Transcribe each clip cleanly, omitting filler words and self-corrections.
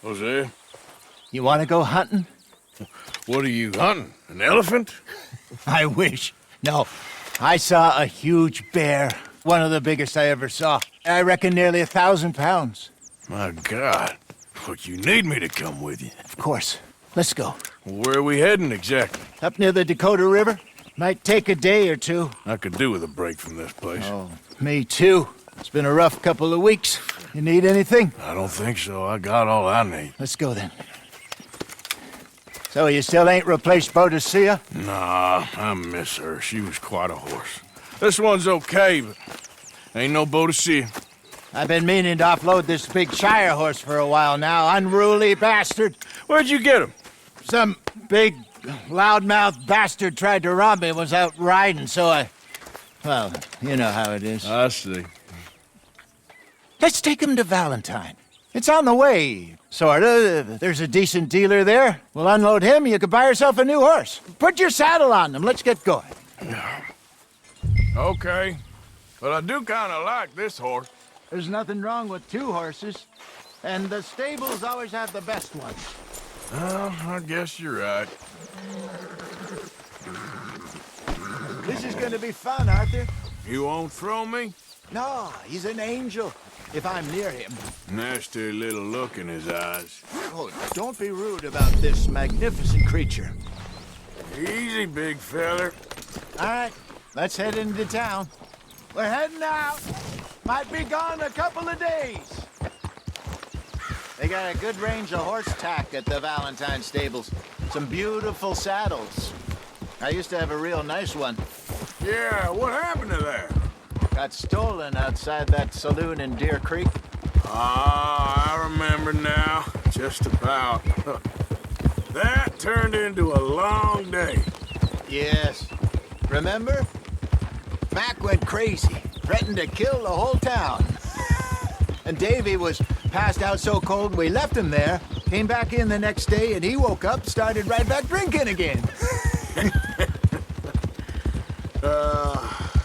Jose, You want to go hunting? what are you hunting? An elephant? I wish. No, I saw a huge bear. One of the biggest I ever saw. I reckon nearly 1,000 pounds. My God. But you need me to come with you. Of course. Let's go. Where are we heading exactly? Up near the Dakota River. Might take a day or two. I could do with a break from this place. Oh, me too. It's been a rough couple of weeks. You need anything? I don't think so. I got all I need. Let's go then. So you still ain't replaced Boadicea? Nah, I miss her. She was quite a horse. This one's okay, but ain't no Boadicea. I've been meaning to offload this big Shire horse for a while now. Unruly bastard. Where'd you get him? Some big, loudmouth bastard tried to rob me and was out riding, so well, you know how it is. I see. Let's take him to Valentine. It's on the way, sorta. There's a decent dealer there. We'll unload him, you could buy yourself a new horse. Put your saddle on him, let's get going. Okay. But I do kind of like this horse. There's nothing wrong with two horses, and the stables always have the best ones. Well, I guess you're right. This is gonna be fun, Arthur. You won't throw me? No, he's an angel, if I'm near him. Nasty little look in his eyes. Oh, don't be rude about this magnificent creature. Easy, big feller. All right, let's head into town. We're heading out. Might be gone a couple of days. They got a good range of horse tack at the Valentine stables. Some beautiful saddles. I used to have a real nice one. Yeah, what happened to that? Got stolen outside that saloon in Deer Creek. Ah, I remember now. Just about. That turned into a long day. Yes. Remember? Mac went crazy, threatened to kill the whole town. And Davy was passed out so cold we left him there, came back in the next day, and he woke up, started right back drinking again.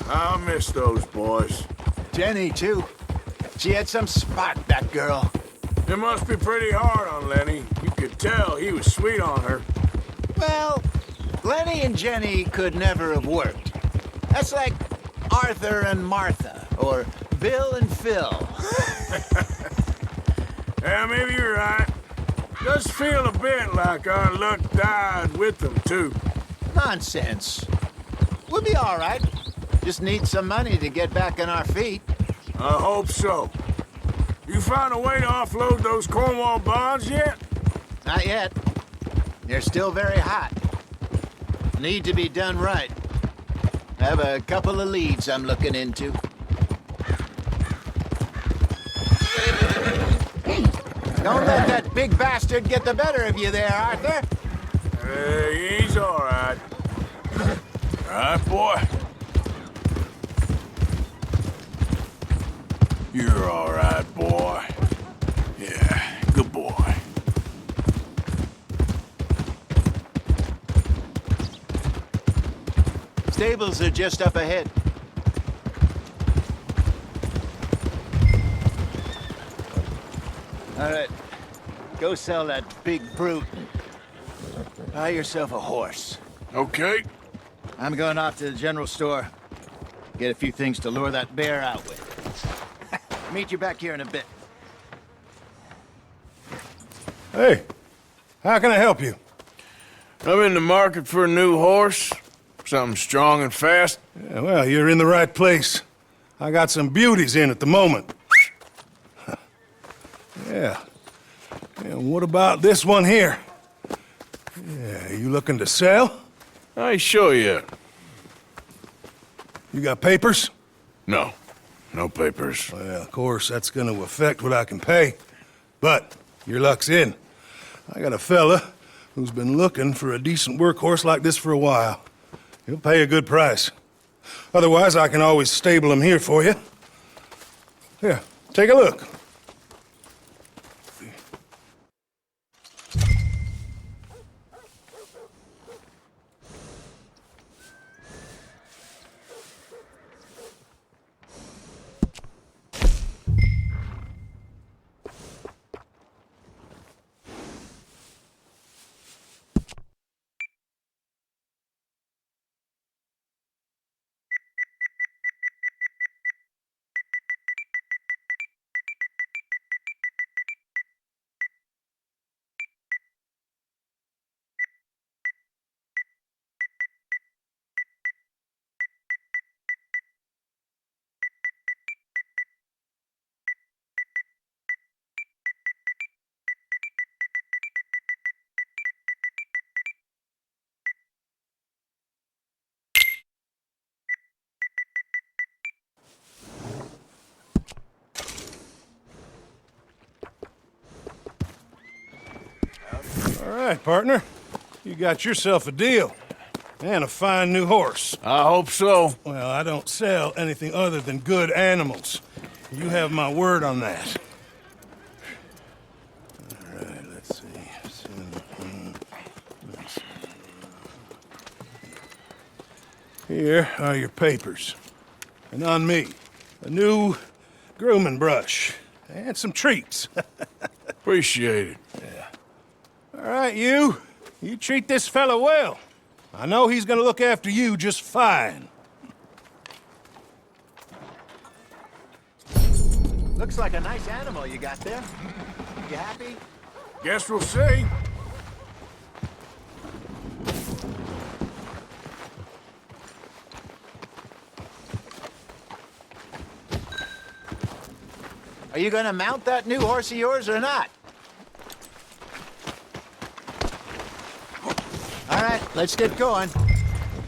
I'll miss those boys. Jenny, too. She had some spot, that girl. It must be pretty hard on Lenny. You could tell he was sweet on her. Well, Lenny and Jenny could never have worked. That's like Arthur and Martha, or Bill and Phil. Yeah, maybe you're right. Does feel a bit like our luck died with them, too. Nonsense. We'll be all right. Just need some money to get back on our feet. I hope so. You found a way to offload those Cornwall bonds yet? Not yet. They're still very hot. Need to be done right. I have a couple of leads I'm looking into. Don't let that big bastard get the better of you there, Arthur. He's all right. All right, boy. You're all right, boy. Yeah, good boy. Stables are just up ahead. All right, go sell that big brute. Buy yourself a horse. Okay. I'm going off to the general store. Get a few things to lure that bear out with. Meet you back here in a bit. Hey, how can I help you? I'm in the market for a new horse. Something strong and fast. Yeah, well, you're in the right place. I got some beauties in at the moment. Yeah. And what about this one here? Yeah, you looking to sell? I ain't sure yet. You got papers? No. No papers. Well, of course, that's gonna affect what I can pay. But your luck's in. I got a fella who's been looking for a decent workhorse like this for a while. He'll pay a good price. Otherwise, I can always stable him here for you. Here, take a look. All right, partner. You got yourself a deal. And a fine new horse. I hope so. Well, I don't sell anything other than good animals. You have my word on that. All right, let's see. Here are your papers. And on me, a new grooming brush and some treats. Appreciate it. All right, you treat this fella well. I know he's gonna look after you just fine. Looks like a nice animal you got there. You happy? Guess we'll see. Are you gonna mount that new horse of yours or not? All right, let's get going.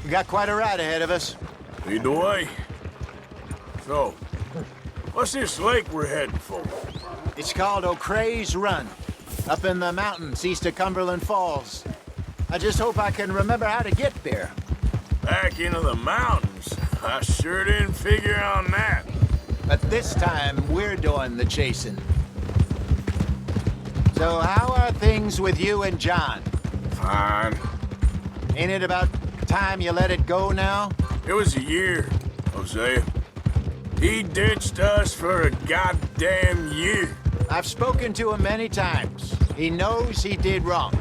We got quite a ride ahead of us. Lead the way. So, what's this lake we're heading for? It's called O'Creagh's Run, up in the mountains east of Cumberland Falls. I just hope I can remember how to get there. Back into the mountains? I sure didn't figure on that. But this time, we're doing the chasing. So how are things with you and John? Fine. Ain't it about time you let it go now? It was a year, Hosea. He ditched us for a goddamn year. I've spoken to him many times. He knows he did wrong.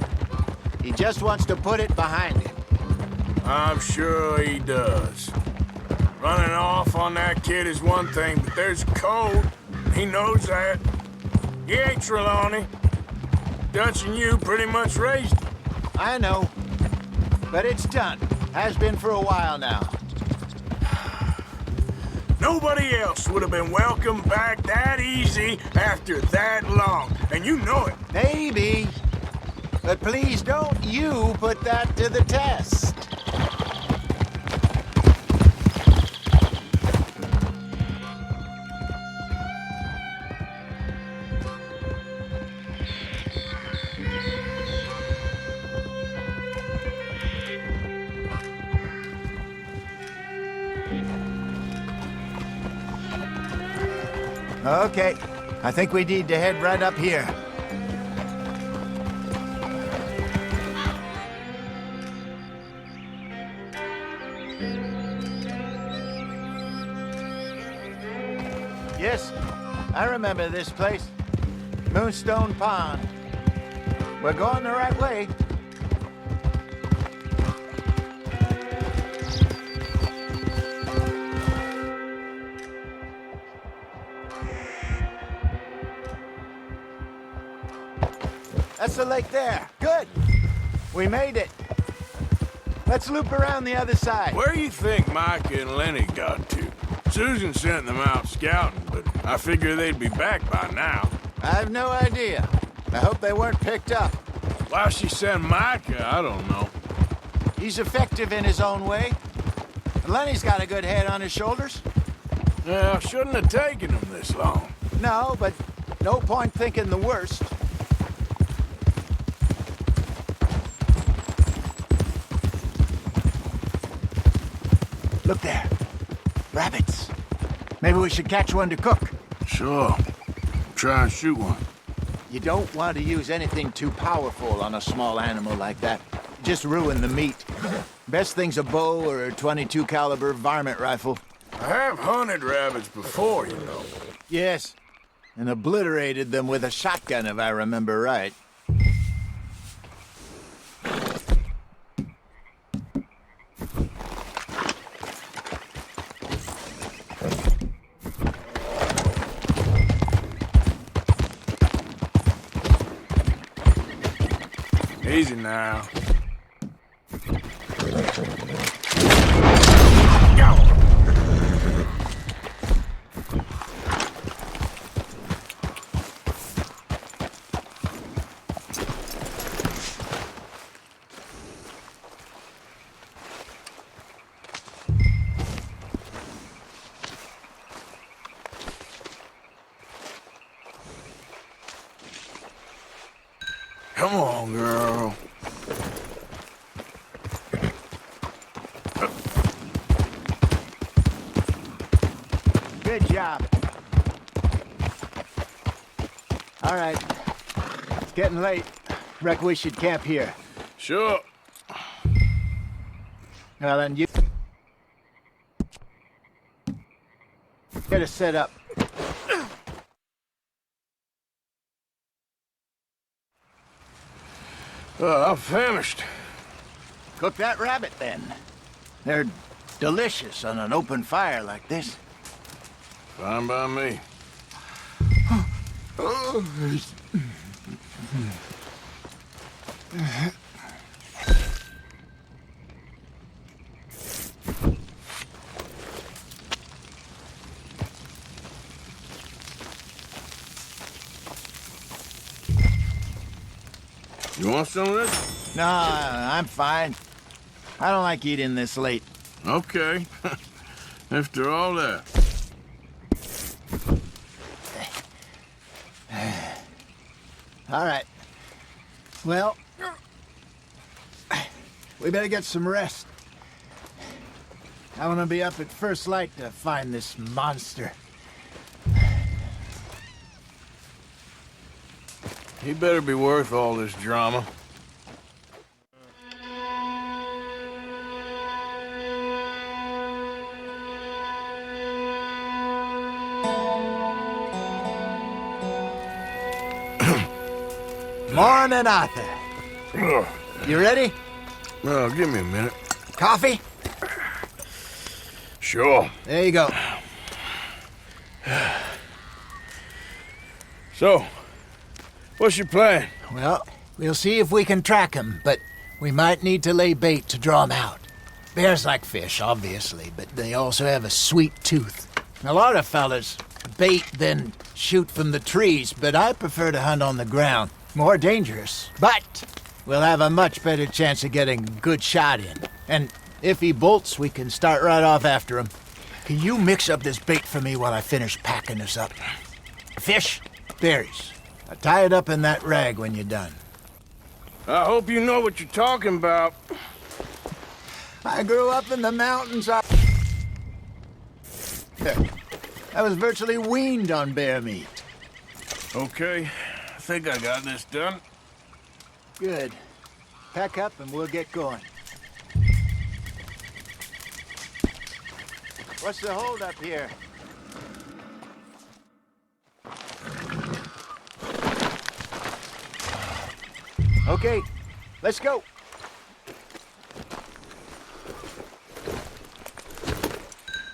He just wants to put it behind him. I'm sure he does. Running off on that kid is one thing, but there's code. He knows that. He ain't Trelawney. Dutch and you pretty much raised him. I know. But it's done. Has been for a while now. Nobody else would have been welcomed back that easy after that long. And you know it. Maybe. But please don't you put that to the test. Okay, I think we need to head right up here. Yes, I remember this place. Moonstone Pond. We're going the right way. That's the lake there. Good. We made it. Let's loop around the other side. Where do you think Micah and Lenny got to? Susan sent them out scouting, but I figure they'd be back by now. I have no idea. I hope they weren't picked up. Why she sent Micah, I don't know. He's effective in his own way. Lenny's got a good head on his shoulders. Yeah, shouldn't have taken them this long. No, but no point thinking the worst. Look there. Rabbits. Maybe we should catch one to cook. Sure. Try and shoot one. You don't want to use anything too powerful on a small animal like that. Just ruin the meat. Best thing's a bow or a .22 caliber varmint rifle. I have hunted rabbits before, you know. Yes, and obliterated them with a shotgun if I remember right. Easy now. Come on, girl. Good job. All right. It's getting late. Reckon we should camp here. Sure. Well, then you get us set up. I'm famished. Cook that rabbit, then. They're delicious on an open fire like this. Fine by me. You want some of this? No, I'm fine. I don't like eating this late. Okay. After all that. All right. Well, we better get some rest. I want to be up at first light to find this monster. He better be worth all this drama. Morning, Arthur. You ready? Well, give me a minute. Coffee? Sure. There you go. So, what's your plan? Well, we'll see if we can track him, but we might need to lay bait to draw him out. Bears like fish, obviously, but they also have a sweet tooth. A lot of fellas bait, then shoot from the trees, but I prefer to hunt on the ground. More dangerous, but we'll have a much better chance of getting a good shot in. And if he bolts, we can start right off after him. Can you mix up this bait for me while I finish packing this up? Fish, berries. I'll tie it up in that rag when you're done. I hope you know what you're talking about. I grew up in the mountains. I was virtually weaned on bear meat. Okay, I think I got this done. Good. Pack up and we'll get going. What's the hold up here? Okay, let's go.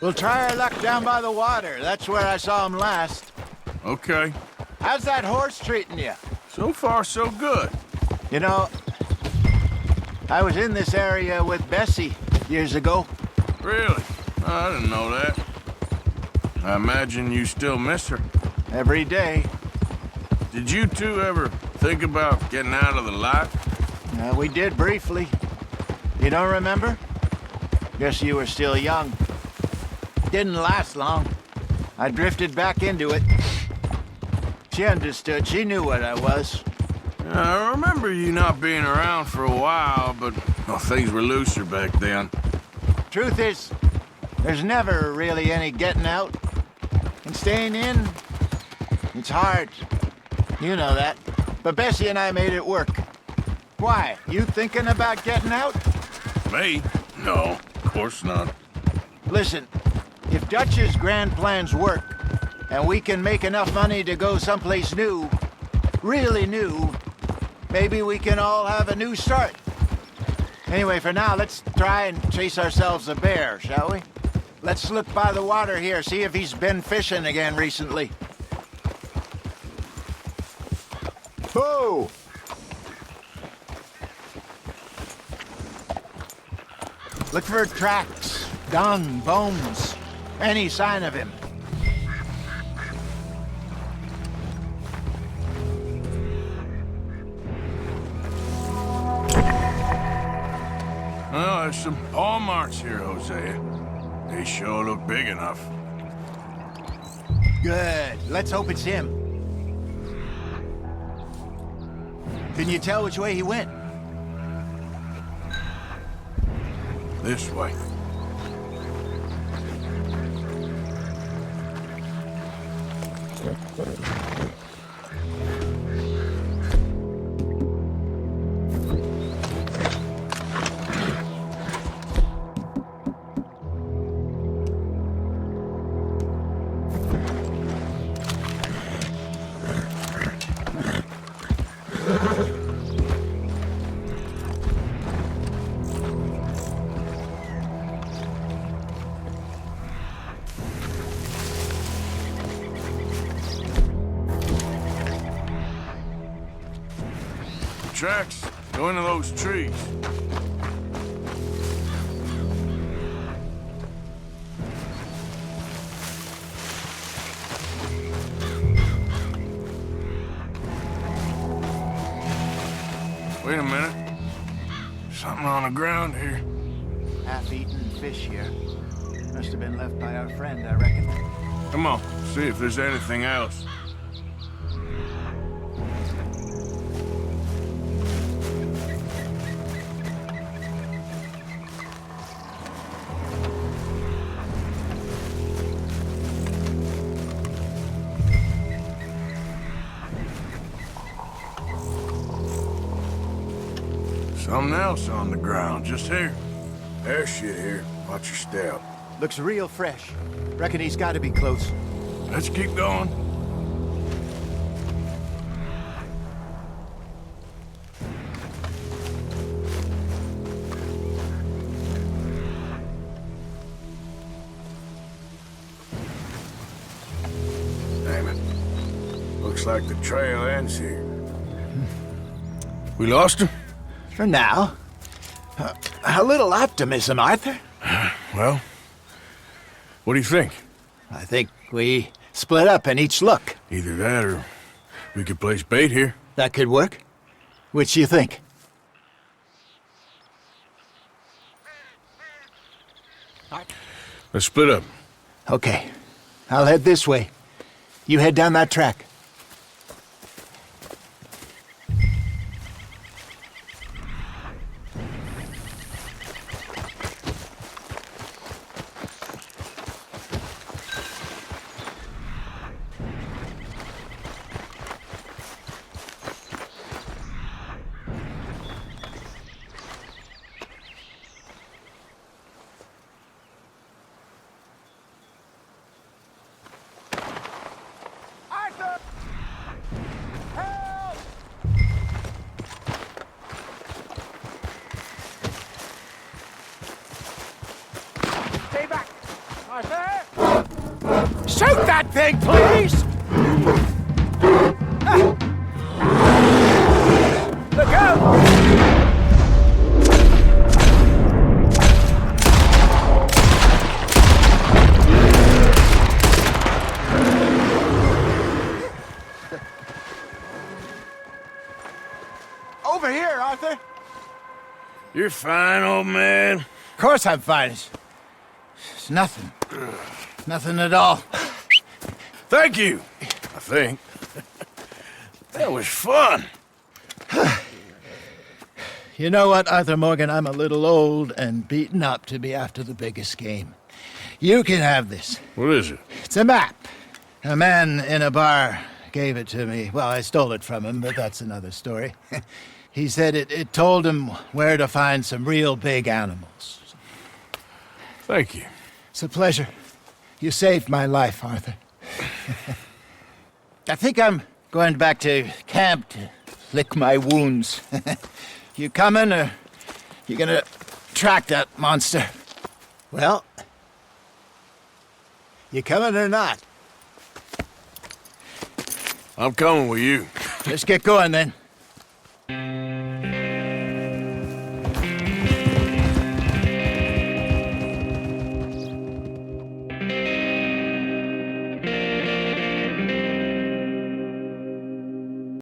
We'll try our luck down by the water. That's where I saw him last. Okay. How's that horse treating you? So far, so good. You know, I was in this area with Bessie years ago. Really? I didn't know that. I imagine you still miss her. Every day. Did you two ever think about getting out of the lot? We did briefly. You don't remember? Guess you were still young. Didn't last long. I drifted back into it. She understood. She knew what I was. I remember you not being around for a while, but well, things were looser back then. Truth is, there's never really any getting out. And staying in, it's hard. You know that. But Bessie and I made it work. Why? You thinking about getting out? Me? No, of course not. Listen, if Dutch's grand plans work, and we can make enough money to go someplace new, really new, maybe we can all have a new start. Anyway, for now, let's try and chase ourselves a bear, shall we? Let's look by the water here, see if he's been fishing again recently. Whoa! Look for tracks, dung, bones, any sign of him. Well, there's some paw marks here, Hosea. They sure look big enough. Good. Let's hope it's him. Can you tell which way he went? This way. Tracks go into those trees. Wait a minute. Something on the ground here. Half-eaten fish here. Must have been left by our friend, I reckon. Come on, see if there's anything else. Something else on the ground, just here. There's shit here. Watch your step. Looks real fresh. Reckon he's got to be close. Let's keep going. Damn it. Looks like the trail ends here. We lost him? For now. A little optimism, Arthur. Well, what do you think? I think we split up and each look. Either that or we could place bait here. That could work. Which you think? Let's split up. Okay. I'll head this way. You head down that track. Shoot that thing, please! Look out! Over here, Arthur. You're fine, old man. Of course I'm fine. It's nothing. Nothing at all. Thank you, I think. That was fun. You know what, Arthur Morgan? I'm a little old and beaten up to be after the biggest game. You can have this. What is it? It's a map. A man in a bar gave it to me. Well, I stole it from him, but that's another story. He said it told him where to find some real big animals. Thank you. It's a pleasure. You saved my life, Arthur. I think I'm going back to camp to lick my wounds. You coming, or you gonna track that monster? Well, you coming or not? I'm coming with you. Let's get going, then.